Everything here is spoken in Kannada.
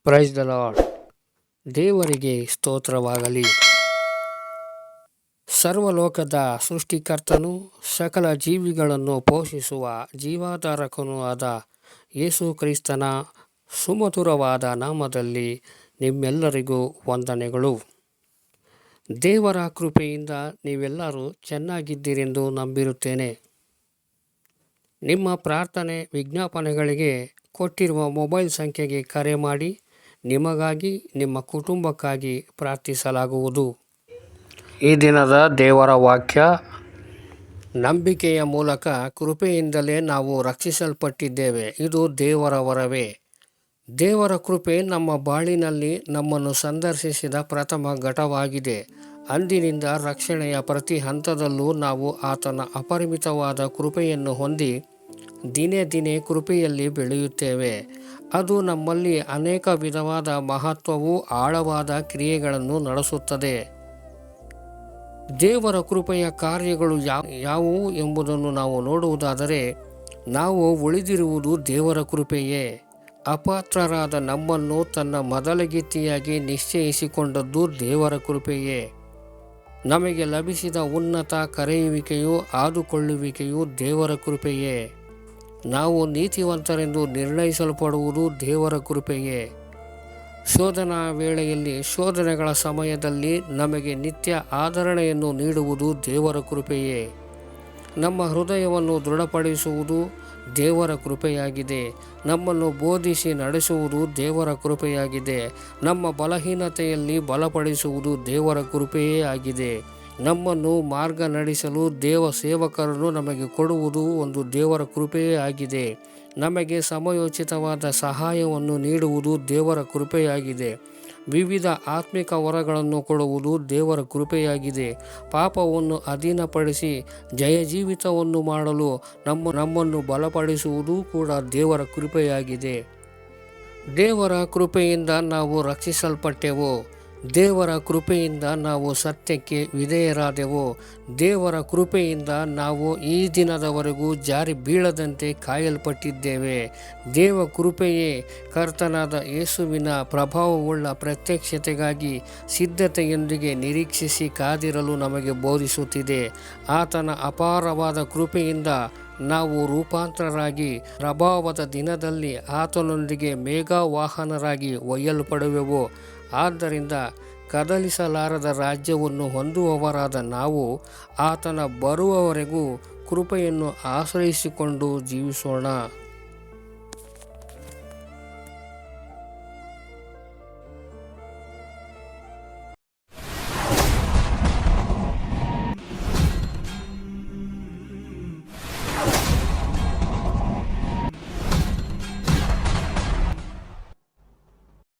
Praise the lord. ದೇವರಿಗೆ ಸ್ತೋತ್ರವಾಗಲಿ. ಸರ್ವಲೋಕದ ಸೃಷ್ಟಿಕರ್ತನು, ಸಕಲ ಜೀವಿಗಳನ್ನು ಪೋಷಿಸುವ ಜೀವಾಧಾರಕನೂ ಆದ ಯೇಸು ಕ್ರಿಸ್ತನ ಸುಮಧುರವಾದ ನಾಮದಲ್ಲಿ ನಿಮ್ಮೆಲ್ಲರಿಗೂ ವಂದನೆಗಳು. ದೇವರ ಕೃಪೆಯಿಂದ ನೀವೆಲ್ಲರೂ ಚೆನ್ನಾಗಿದ್ದೀರೆಂದು ನಂಬಿರುತ್ತೇನೆ. ನಿಮ್ಮ ಪ್ರಾರ್ಥನೆ ವಿಜ್ಞಾಪನೆಗಳಿಗೆ ಕೊಟ್ಟಿರುವ ಮೊಬೈಲ್ ಸಂಖ್ಯೆಗೆ ಕರೆ ಮಾಡಿ ನಿಮಗಾಗಿ ನಿಮ್ಮ ಕುಟುಂಬಕ್ಕಾಗಿ ಪ್ರಾರ್ಥಿಸಲಾಗುವುದು. ಈ ದಿನದ ದೇವರ ವಾಕ್ಯ, ನಂಬಿಕೆಯ ಮೂಲಕ ಕೃಪೆಯಿಂದಲೇ ನಾವು ರಕ್ಷಿಸಲ್ಪಟ್ಟಿದ್ದೇವೆ, ಇದು ದೇವರ ವರವೇ. ದೇವರ ಕೃಪೆ ನಮ್ಮ ಬಾಳಿನಲ್ಲಿ ನಮ್ಮನ್ನು ಸಂದರ್ಶಿಸಿದ ಪ್ರಥಮ ಘಟ್ಟವಾಗಿದೆ. ಅಂದಿನಿಂದ ರಕ್ಷಣೆಯ ಪ್ರತಿ ಹಂತದಲ್ಲೂ ನಾವು ಆತನ ಅಪರಿಮಿತವಾದ ಕೃಪೆಯನ್ನು ಹೊಂದಿ ದಿನೇ ದಿನೇ ಕೃಪೆಯಲ್ಲಿ ಬೆಳೆಯುತ್ತೇವೆ. ಅದು ನಮ್ಮಲ್ಲಿ ಅನೇಕ ವಿಧವಾದ ಮಹತ್ವವು ಆಳವಾದ ಕ್ರಿಯೆಗಳನ್ನು ನಡೆಸುತ್ತದೆ. ದೇವರ ಕೃಪೆಯ ಕಾರ್ಯಗಳು ಯಾವುವು ಎಂಬುದನ್ನು ನಾವು ನೋಡುವುದಾದರೆ, ನಾವು ಉಳಿದಿರುವುದು ದೇವರ ಕೃಪೆಯೇ. ಅಪಾತ್ರರಾದ ನಮ್ಮನ್ನು ತನ್ನ ಮೊದಲಗಿತ್ತಿಯಾಗಿ ನಿಶ್ಚಯಿಸಿಕೊಂಡದ್ದು ದೇವರ ಕೃಪೆಯೇ. ನಮಗೆ ಲಭಿಸಿದ ಉನ್ನತ ಕರೆಯುವಿಕೆಯೂ ಆದುಕೊಳ್ಳುವಿಕೆಯೂ ದೇವರ ಕೃಪೆಯೇ. ನಾವು ನೀತಿವಂತರೆಂದು ನಿರ್ಣಯಿಸಲ್ಪಡುವುದು ದೇವರ ಕೃಪೆಯೇ. ಶೋಧನಾ ವೇಳೆಯಲ್ಲಿ, ಶೋಧನೆಗಳ ಸಮಯದಲ್ಲಿ ನಮಗೆ ನಿತ್ಯ ಆದರಣೆಯನ್ನು ನೀಡುವುದು ದೇವರ ಕೃಪೆಯೇ. ನಮ್ಮ ಹೃದಯವನ್ನು ದೃಢಪಡಿಸುವುದು ದೇವರ ಕೃಪೆಯಾಗಿದೆ. ನಮ್ಮನ್ನು ಬೋಧಿಸಿ ನಡೆಸುವುದು ದೇವರ ಕೃಪೆಯಾಗಿದೆ. ನಮ್ಮ ಬಲಹೀನತೆಯಲ್ಲಿ ಬಲಪಡಿಸುವುದು ದೇವರ ಕೃಪೆಯೇ ಆಗಿದೆ. ನಮ್ಮನ್ನು ಮಾರ್ಗ ನಡೆಸಲು ದೇವ ಸೇವಕರನ್ನು ನಮಗೆ ಕೊಡುವುದು ಒಂದು ದೇವರ ಕೃಪೆಯೇ ಆಗಿದೆ. ನಮಗೆ ಸಮಯೋಚಿತವಾದ ಸಹಾಯವನ್ನು ನೀಡುವುದು ದೇವರ ಕೃಪೆಯಾಗಿದೆ. ವಿವಿಧ ಆತ್ಮಿಕ ವರಗಳನ್ನು ಕೊಡುವುದು ದೇವರ ಕೃಪೆಯಾಗಿದೆ. ಪಾಪವನ್ನು ಅಧೀನಪಡಿಸಿ ಜಯಜೀವಿತವನ್ನು ಮಾಡಲು ನಮ್ಮನ್ನು ಬಲಪಡಿಸುವುದು ಕೂಡ ದೇವರ ಕೃಪೆಯಾಗಿದೆ. ದೇವರ ಕೃಪೆಯಿಂದ ನಾವು ರಕ್ಷಿಸಲ್ಪಟ್ಟೆವು. ದೇವರ ಕೃಪೆಯಿಂದ ನಾವು ಸತ್ಯಕ್ಕೆ ವಿಧೇಯರಾದೆವು. ದೇವರ ಕೃಪೆಯಿಂದ ನಾವು ಈ ದಿನದವರೆಗೂ ಜಾರಿ ಬೀಳದಂತೆ ಕಾಯಲ್ಪಟ್ಟಿದ್ದೇವೆ. ದೇವ ಕೃಪೆಯೇ ಕರ್ತನಾದ ಯೇಸುವಿನ ಪ್ರಭಾವವುಳ್ಳ ಪ್ರತ್ಯಕ್ಷತೆಗಾಗಿ ಸಿದ್ಧತೆಯೊಂದಿಗೆ ನಿರೀಕ್ಷಿಸಿ ಕಾದಿರಲು ನಮಗೆ ಬೋಧಿಸುತ್ತಿದೆ. ಆತನ ಅಪಾರವಾದ ಕೃಪೆಯಿಂದ ನಾವು ರೂಪಾಂತರರಾಗಿ ಪ್ರಭಾವದ ದಿನದಲ್ಲಿ ಆತನೊಂದಿಗೆ ಮೇಘವಾಹನರಾಗಿ ಒಯ್ಯಲ್ಪಡುವೆವು. ಆದ್ದರಿಂದ ಕದಲಿಸಲಾರದ ರಾಜ್ಯವನ್ನು ಹೊಂದುವವರಾದ ನಾವು ಆತನ ಬರುವವರೆಗೂ ಕೃಪೆಯನ್ನು ಆಶ್ರಯಿಸಿಕೊಂಡು ಜೀವಿಸೋಣ.